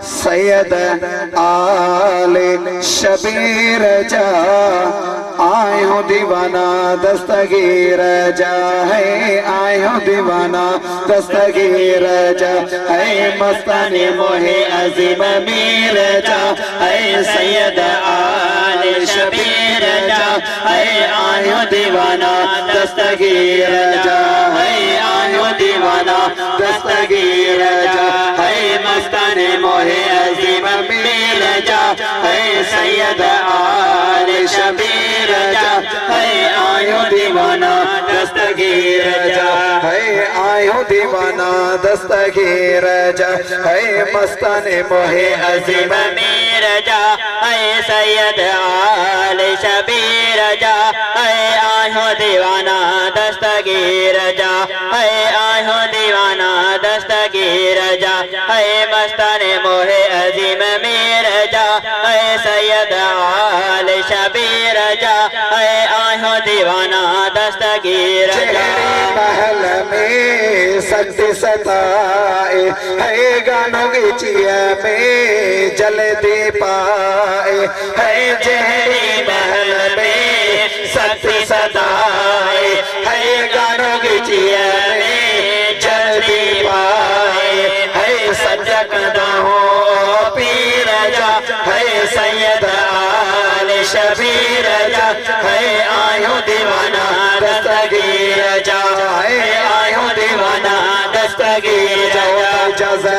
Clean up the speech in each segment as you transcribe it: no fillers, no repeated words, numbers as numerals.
सैयद आले शबीर जा आयो दीवाना दस्तगीर जा है आयो दीवाना दस्तगीर जा है मस्ताने मोहे अजीम मीर जा है सैयद आले शबीर जा है आयो दीवाना दस्तगीर जा है आयो दीवाना दस्तगीर जा है मस्ताने मोहे अजीम मीर जा है सैयद आले शबीर जा है आयो दीवाना दस्तगीर जा है आयो दीवाना दस्तगीर जा है मस्ताने मोहे अजीम मीर जा है सैयद आले शबीर जा है आयो दीवाना दस्तगीर जा है आयो दीवाना दस्तगीर जा है मस्ताने मोहे अजीम मीर जा है सैयद आले शबीर जा है आयो दीवाना दस्तगीर जा महल में सत्य सताए है गानों की चिया में जल दे पाए है जहरी महल में सत्य सताए है गानों की चिया में जल दे पाए है सजकदा हो पीर जा है सैयद आले शबीर जा है आयो दीवाना दस्तगीर जा है आयो दीवाना दस्तगीर जा जज़ा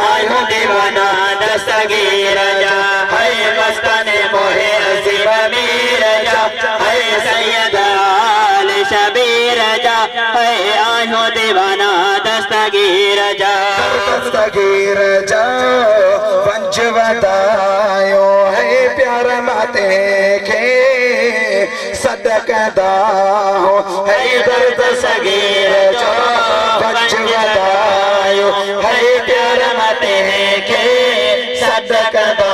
आयो दीवाना दस्तगीर जा है मस्ताने मोहे अजीम मीर जा है सैयद आले शबीर जा है आयो दीवाना दस्तगीर जा दस्तगीर जा पंच वदायो है प्यार माते के सदकदा हो है दर्द सगीर जा पंच वदायो है प्यार माते के सदकदा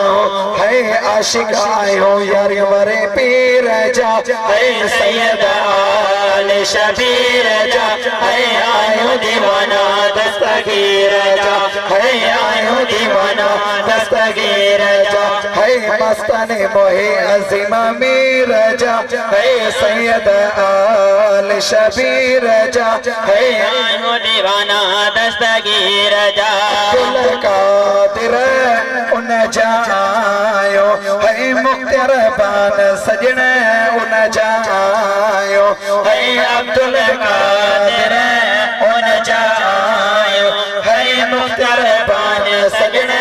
हो है आशिक आयो यार वरे पीर जा है सैयद आले शबीर जा है आयो दीवाना दस्तगीर जा है आयो दीवाना दस्तगीर जा है मस्ताने मोहे अजीम मीर जा है सैयद आले शबीर जा है आयो दीवाना दस्तगीर जा कुल कादिर उन जायो है मुख्तर बान सजन उन जायो है अब्दुल कादिर उन जायो है मुख्तर बान सजन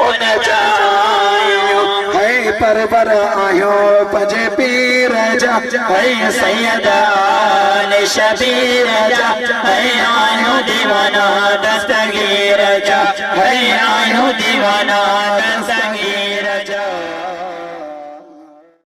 उन जायो है परवर आयो पजे पीर जा है सैयद आले शबीर जा है आयो दीवाना दस्तगीर जा है आयो दीवाना दस्तगीर